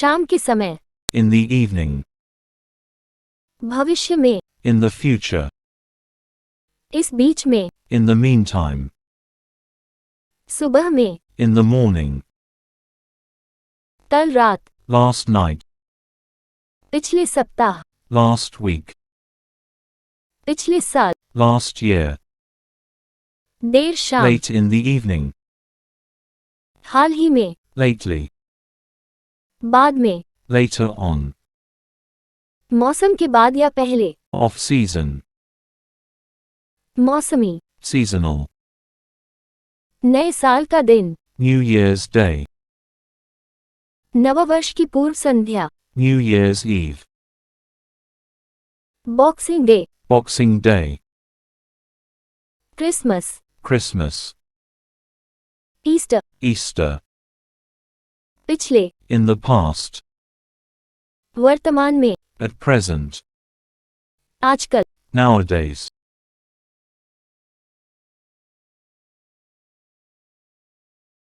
शाम के समय, in the evening, भविष्य में, in the future, इस बीच में, in the meantime, सुबह में, in the morning, कल रात, last night, पिछले सप्ताह, last week, पिछले साल, last year, देर शाम, late in the evening, हाल ही में, lately, बाद में, later on, मौसम के बाद या पहले, off season, मौसमी, seasonal, नए साल का दिन, New Year's Day, नववर्ष की पूर्व संध्या, New Year's Eve, boxing day, Boxing Day, Christmas, Christmas, Easter, Easter, पिछले, in the past, वर्तमान में, at present, आजकल, nowadays.